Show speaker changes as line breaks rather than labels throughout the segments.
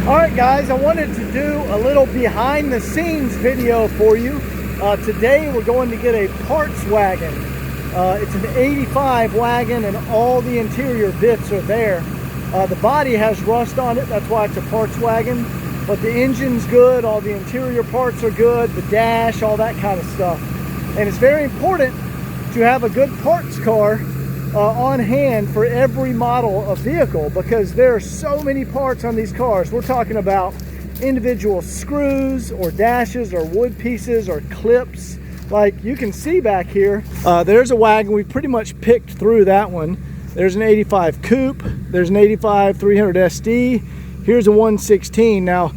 Alright guys, I wanted to do a little behind the scenes video for you. Today we're going to get a parts wagon. It's an 85 wagon and all the interior bits are there. The body has rust on it, that's why it's a parts wagon. But the engine's good, all the interior parts are good, the dash, all that kind of stuff. And it's very important to have a good parts car on hand for every model of vehicle, because there are so many parts on these cars. We're talking about individual screws or dashes or wood pieces or clips. Like you can see back here, there's a wagon. We pretty much picked through that one. There's an 85 coupe, there's an 85 300 SD, here's a 116. Now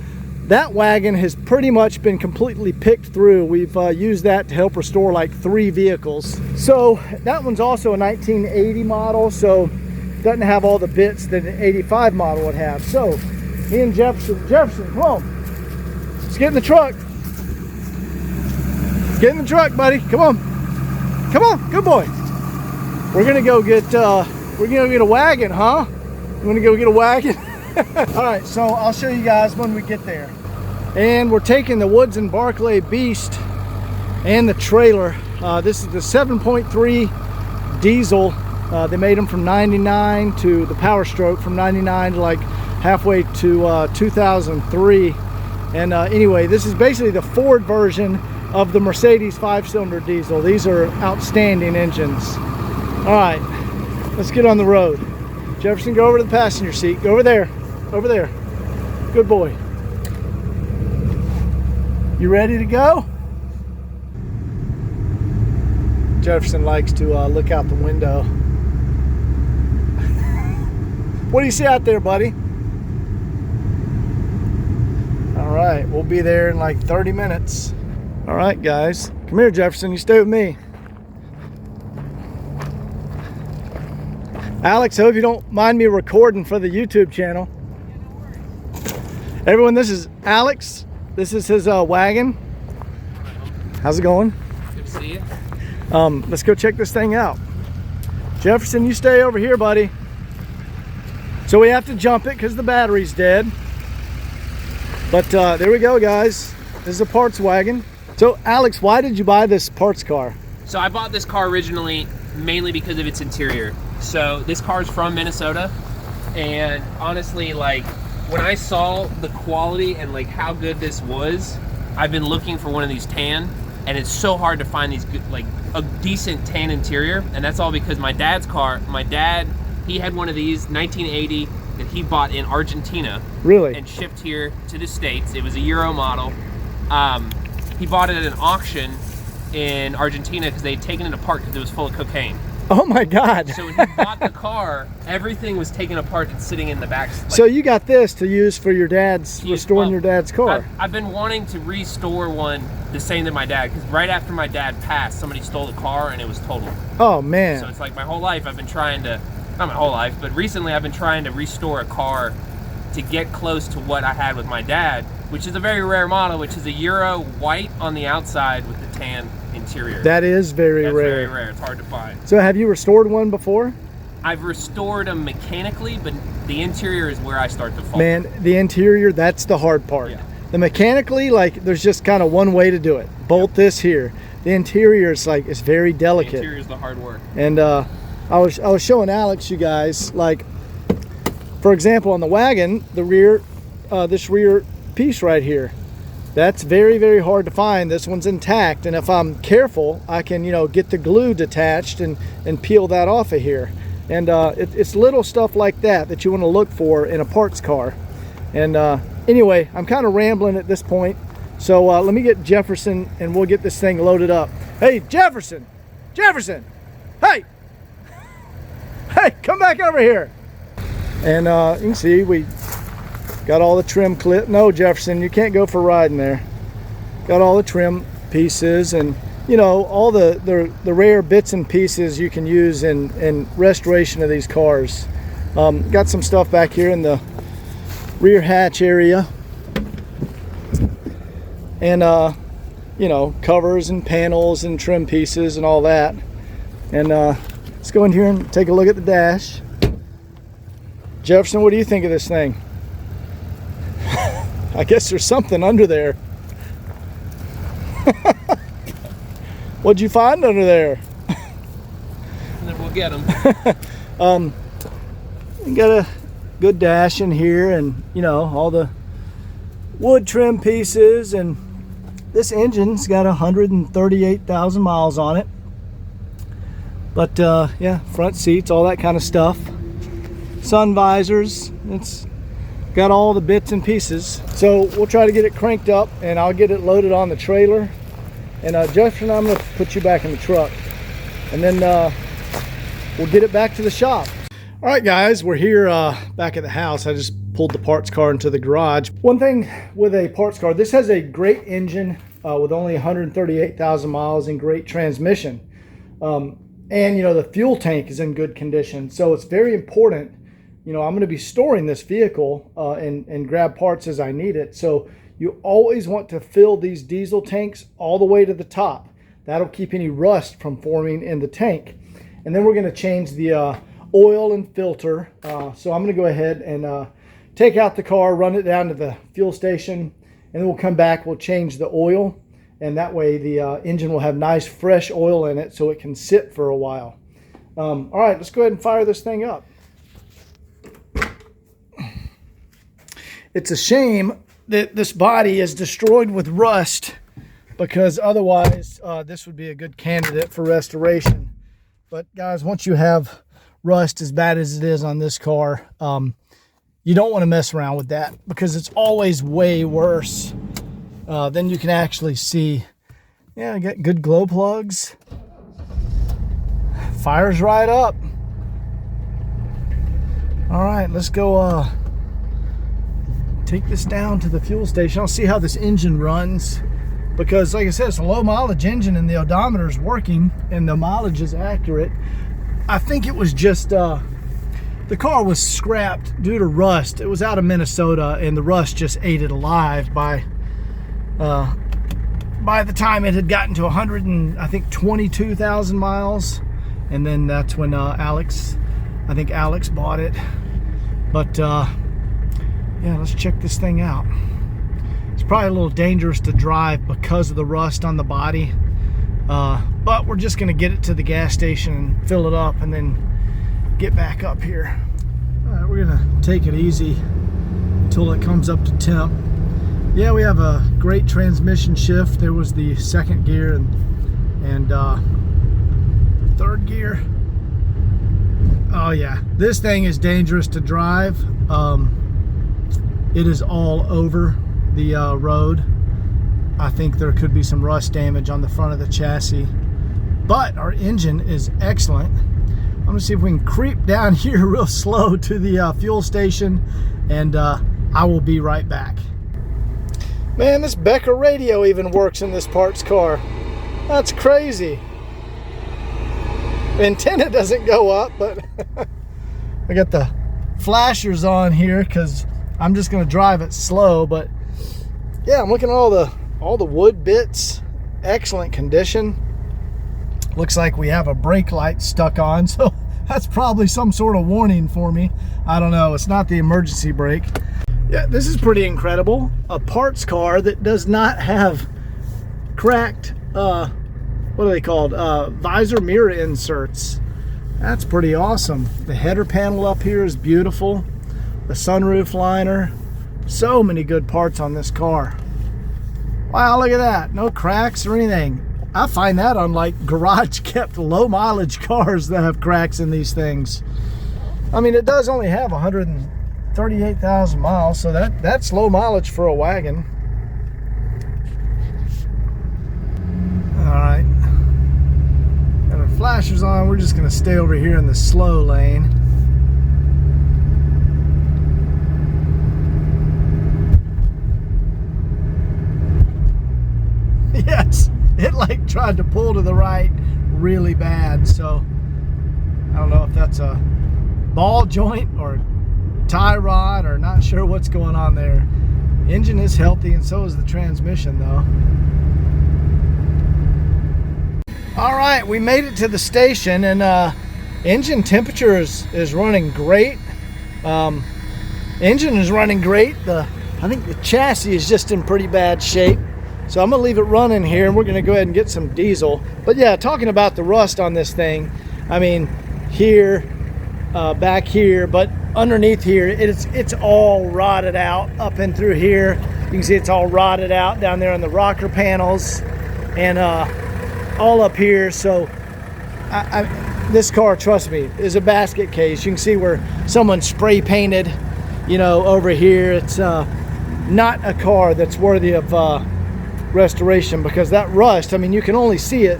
that wagon has pretty much been completely picked through. We've used that to help restore like 3 vehicles. So that one's also a 1980 model, so it doesn't have all the bits that an 85 model would have. So me and Jefferson, come on, let's get in the truck. Get in the truck, buddy. Come on, good boy. We're gonna go get a wagon, huh? We're gonna go get a wagon. All right, so I'll show you guys when we get there. And we're taking the Woods and Barclay Beast and the trailer. This is the 7.3 diesel. They made them from 99 to the Power Stroke, from 99 to like halfway to 2003. And anyway, this is basically the Ford version of the Mercedes 5-cylinder diesel. These are outstanding engines. All right, let's get on the road. Jefferson, go over to the passenger seat. Go over there. Over there. Good boy. You ready to go? Jefferson likes to look out the window. What do you see out there, buddy? All right, we'll be there in like 30 minutes. All right, guys. Come here, Jefferson. You stay with me. Alex, I hope you don't mind me recording for the YouTube channel. Everyone, this is Alex. This is his wagon. How's it going?
Good to see you.
Let's go check this thing out. Jefferson, you stay over here, buddy. So we have to jump it because the battery's dead. But there we go, guys. This is a parts wagon. So Alex, why did you buy this parts car?
So I bought this car originally mainly because of its interior. So this car is from Minnesota, and honestly, like when I saw the quality and like how good this was, I've been looking for one of these tan, and it's so hard to find these good, like a decent tan interior. And that's all because my dad's car, he had one of these 1980 that he bought in Argentina.
Really?
And shipped here to the States. It was a Euro model. He bought it at an auction in Argentina because they had taken it apart because it was full of cocaine.
Oh my God.
So when he bought the car, everything was taken apart and sitting in the back. Like,
so you got this to use for your dad's, restoring your dad's car.
I've been wanting to restore one the same that my dad, because right after my dad passed, somebody stole the car and it was totaled.
Oh man.
So it's like my whole life I've been trying to, not my whole life, but recently I've been trying to restore a car to get close to what I had with my dad, which is a very rare model, which is a Euro white on the outside with the tan interior.
That is very rare.
Very rare. It's hard to find.
So have you restored one before?
I've restored them mechanically, but the interior is where I start to fall.
Man, the interior, that's the hard part.
Yeah.
The mechanically, like there's just kind of one way to do it. Bolt this here. The interior is like, it's very delicate.
The interior is the hard work.
And I was showing Alex, you guys, like for example on the wagon, the rear, this rear piece right here, that's very, very hard to find. This one's intact, and if I'm careful, I can, get the glue detached and peel that off of here. And it's little stuff like that you want to look for in a parts car. And anyway, I'm kind of rambling at this point, so let me get Jefferson and we'll get this thing loaded up. Hey, Jefferson, hey, hey, come back over here. And you can see we got all the trim clip. No, Jefferson, you can't go for riding there. Got all the trim pieces and, all the rare bits and pieces you can use in restoration of these cars. Got some stuff back here in the rear hatch area. And, covers and panels and trim pieces and all that. And let's go in here and take a look at the dash. Jefferson, what do you think of this thing? I guess there's something under there. What'd you find under there?
And then we'll get them.
You got a good dash in here, and you know, all the wood trim pieces, and this engine's got 138,000 miles on it. But yeah, front seats, all that kind of stuff. Sun visors, it's got all the bits and pieces. So we'll try to get it cranked up, and I'll get it loaded on the trailer. And Justin, I'm gonna put you back in the truck, and then we'll get it back to the shop. All right, guys, we're here back at the house. I just pulled the parts car into the garage. One thing with a parts car, this has a great engine with only 138,000 miles and great transmission. And you know, the fuel tank is in good condition. So it's very important. You know, I'm gonna be storing this vehicle and grab parts as I need it. So you always want to fill these diesel tanks all the way to the top. That'll keep any rust from forming in the tank. And then we're gonna change the oil and filter. So I'm gonna go ahead and take out the car, run it down to the fuel station, and then we'll come back, we'll change the oil, and that way the engine will have nice fresh oil in it so it can sit for a while. All right, let's go ahead and fire this thing up. It's a shame that this body is destroyed with rust, because otherwise this would be a good candidate for restoration. But guys, once you have rust as bad as it is on this car, you don't want to mess around with that, because it's always way worse. Then you can actually see. Yeah, I got good glow plugs. Fires right up. All right, let's go take this down to the fuel station. I'll see how this engine runs, because like I said, it's a low mileage engine and the odometer is working and the mileage is accurate. I think it was just the car was scrapped due to rust. It was out of Minnesota, and the rust just ate it alive by the time it had gotten to 122,000 miles. And then that's when Alex bought it. But yeah, let's check this thing out. It's probably a little dangerous to drive because of the rust on the body. But we're just gonna get it to the gas station and fill it up and then get back up here. All right, we're gonna take it easy until it comes up to temp. Yeah, we have a great transmission shift. There was the second gear and third gear. Oh yeah, this thing is dangerous to drive. It is all over the road. I think there could be some rust damage on the front of the chassis, but our engine is excellent. I'm gonna see if we can creep down here real slow to the fuel station, and I will be right back. Man, this Becker radio even works in this parts car. That's crazy. The antenna doesn't go up, but I got the flashers on here because I'm just gonna drive it slow. But yeah, I'm looking at all the wood bits, excellent condition. Looks like we have a brake light stuck on, so that's probably some sort of warning for me. I don't know, it's not the emergency brake. Yeah, this is pretty incredible. A parts car that does not have cracked, what are they called? Visor mirror inserts. That's pretty awesome. The header panel up here is beautiful. The sunroof liner. So many good parts on this car. Wow, look at that. No cracks or anything. I find that on like garage kept low mileage cars that have cracks in these things. I mean, it does only have 138,000 miles, so that's low mileage for a wagon. All right, got our flashers on. We're just gonna stay over here in the slow lane. Yes, it like tried to pull to the right really bad, so I don't know if that's a ball joint or tie rod, or not sure what's going on there. Engine is healthy, and so is the transmission though. All right, we made it to the station, and engine temperature is running great. Engine is running great. The I think the chassis is just in pretty bad shape. So I'm gonna leave it running here and we're gonna go ahead and get some diesel. But yeah, talking about the rust on this thing, I mean, here, back here, but underneath here, it's all rotted out up and through here. You can see it's all rotted out down there on the rocker panels and all up here. So this car, trust me, is a basket case. You can see where someone spray painted, you know, over here. It's not a car that's worthy of restoration, because that rust, I mean, you can only see it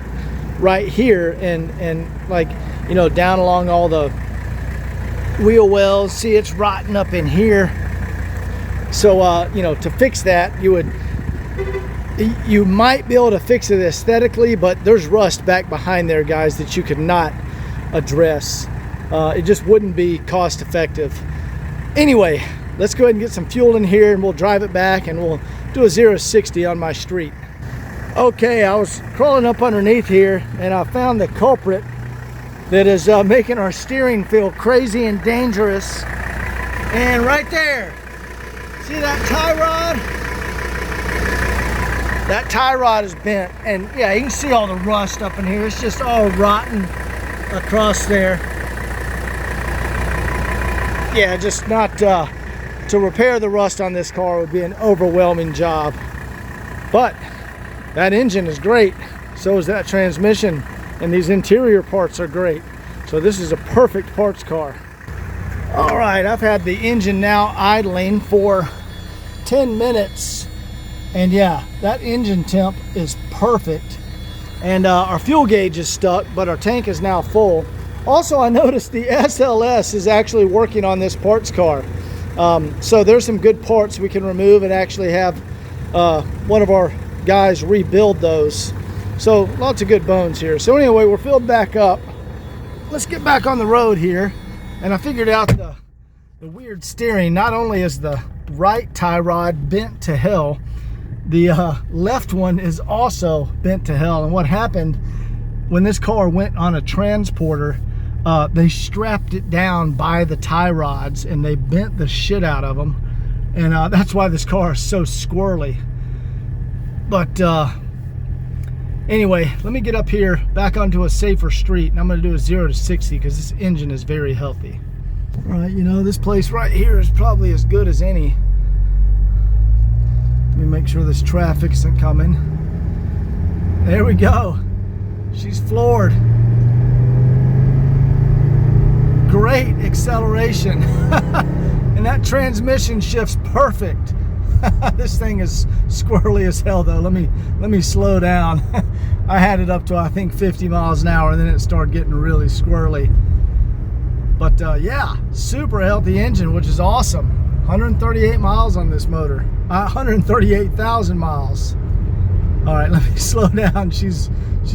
right here and like, you know, down along all the wheel wells. See, it's rotten up in here. So you know, to fix that, you might be able to fix it aesthetically, but there's rust back behind there, guys, that you could not address. It just wouldn't be cost effective. Anyway, let's go ahead and get some fuel in here and we'll drive it back and we'll do a 0-60 on my street. Okay, I was crawling up underneath here and I found the culprit that is making our steering feel crazy and dangerous. And right there, see that tie rod? That tie rod is bent, and yeah, you can see all the rust up in here. It's just all rotten across there. Yeah, just not to repair the rust on this car would be an overwhelming job. But that engine is great, so is that transmission, and these interior parts are great. So this is a perfect parts car. All right, I've had the engine now idling for 10 minutes, and yeah, that engine temp is perfect. And our fuel gauge is stuck, but our tank is now full. Also, I noticed the SLS is actually working on this parts car. So there's some good parts we can remove and actually have one of our guys rebuild those. So lots of good bones here. So anyway, we're filled back up. Let's get back on the road here. And I figured out the weird steering. Not only is the right tie rod bent to hell, the left one is also bent to hell. And what happened when this car went on a transporter, they strapped it down by the tie rods and they bent the shit out of them. And that's why this car is so squirrely. But anyway, let me get up here back onto a safer street, and I'm going to do a 0-60 because this engine is very healthy. All right, you know, this place right here is probably as good as any. Let me make sure this traffic isn't coming. There we go. She's floored. Great acceleration. And that transmission shifts perfect. This thing is squirrely as hell though. Let me slow down. I had it up to I think 50 miles an hour and then it started getting really squirrely. But yeah, super healthy engine, which is awesome. 138 miles on this motor. 138,000 miles. All right, let me slow down. She's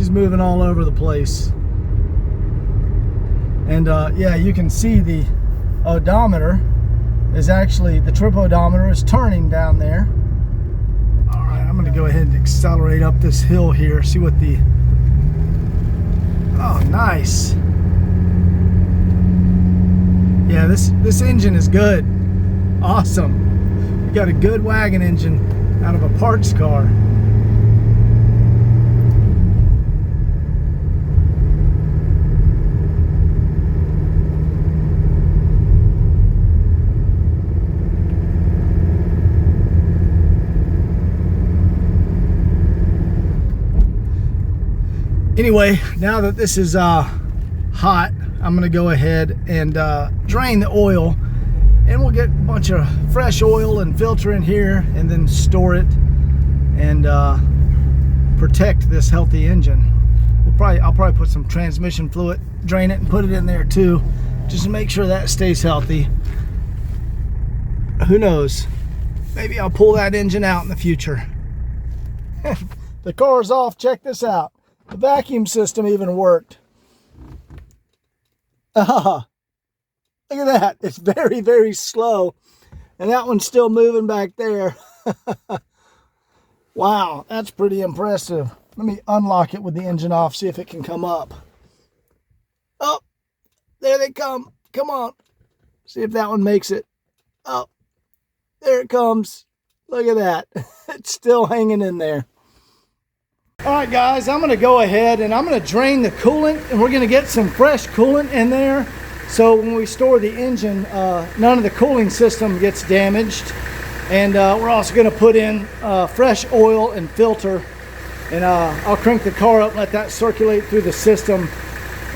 moving all over the place. And yeah, you can see the odometer is actually, the trip odometer is turning down there. All right, I'm gonna go ahead and accelerate up this hill here. See what the, oh, nice. Yeah, this engine is good. Awesome. You got a good wagon engine out of a parts car. Anyway, now that this is hot, I'm gonna go ahead and drain the oil, and we'll get a bunch of fresh oil and filter in here and then store it and protect this healthy engine. I'll probably put some transmission fluid, drain it and put it in there too, just to make sure that stays healthy. Who knows, maybe I'll pull that engine out in the future. The car's off. Check this out. The vacuum system even worked. Look at that. It's very, very slow. And that one's still moving back there. Wow, that's pretty impressive. Let me unlock it with the engine off, see if it can come up. Oh, there they come. Come on. See if that one makes it. Oh, there it comes. Look at that. It's still hanging in there. All right, guys, I'm going to go ahead and I'm going to drain the coolant, and we're going to get some fresh coolant in there. So when we store the engine, none of the cooling system gets damaged. And we're also going to put in fresh oil and filter. And I'll crank the car up, let that circulate through the system.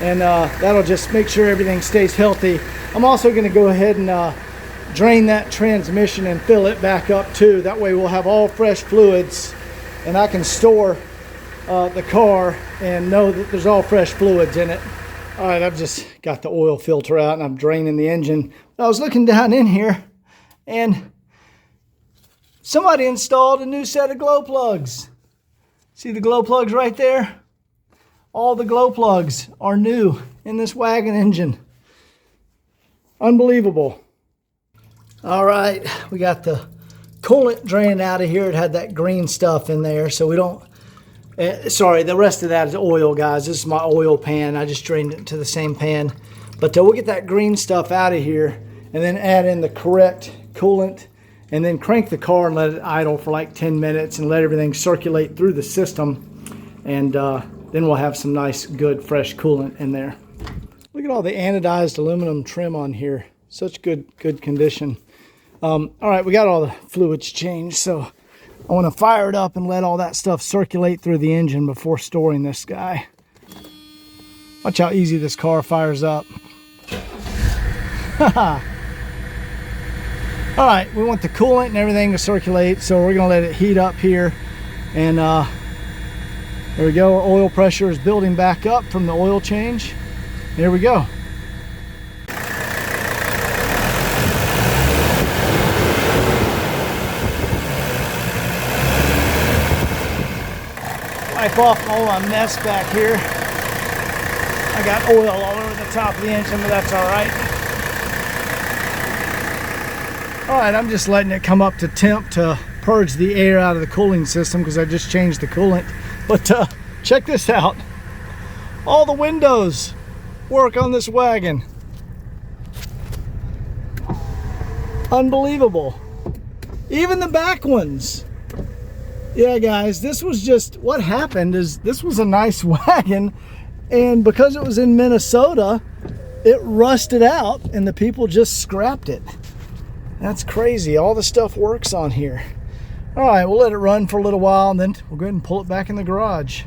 And that'll just make sure everything stays healthy. I'm also going to go ahead and drain that transmission and fill it back up too. That way we'll have all fresh fluids, and I can store the car and know that there's all fresh fluids in it. All right, I've just got the oil filter out and I'm draining the engine. I was looking down in here and somebody installed a new set of glow plugs. See the glow plugs right there? All the glow plugs are new in this wagon engine. Unbelievable. All right, we got the coolant drained out of here. It had that green stuff in there, so we don't, sorry, the rest of that is oil, guys. This is my oil pan. I just drained it into the same pan. But we'll get that green stuff out of here and then add in the correct coolant and then crank the car and let it idle for like 10 minutes and let everything circulate through the system. And then we'll have some nice, good, fresh coolant in there. Look at all the anodized aluminum trim on here. Such good condition. All right, we got all the fluids changed, so I want to fire it up and let all that stuff circulate through the engine before storing this guy. Watch how easy this car fires up. All right, we want the coolant and everything to circulate, so we're going to let it heat up here. And there we go. Our oil pressure is building back up from the oil change. Here we go. Wipe off all my mess back here. I got oil all over the top of the engine, but that's all right. All right, I'm just letting it come up to temp to purge the air out of the cooling system because I just changed the coolant. But check this out. All the windows work on this wagon. Unbelievable. Even the back ones. Yeah, guys, this was just, what happened is this was a nice wagon, and because it was in Minnesota, it rusted out and the people just scrapped it. That's crazy. All the stuff works on here. All right, we'll let it run for a little while and then we'll go ahead and pull it back in the garage.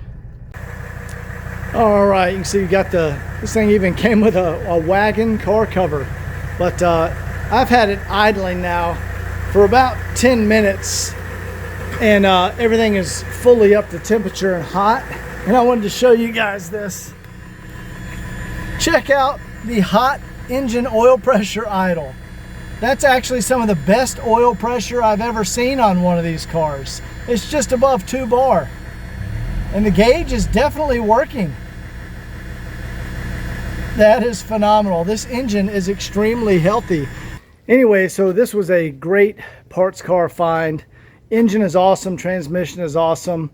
All right, you can see you got this thing even came with a wagon car cover, but I've had it idling now for about 10 minutes. And everything is fully up to temperature and hot. And I wanted to show you guys this. Check out the hot engine oil pressure idle. That's actually some of the best oil pressure I've ever seen on one of these cars. It's just above 2 bar. And the gauge is definitely working. That is phenomenal. This engine is extremely healthy. Anyway, so this was a great parts car find. Engine is awesome, transmission is awesome,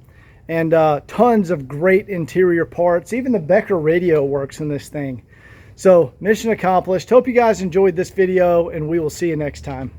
and tons of great interior parts. Even the Becker radio works in this thing. So mission accomplished. Hope you guys enjoyed this video, and we will see you next time.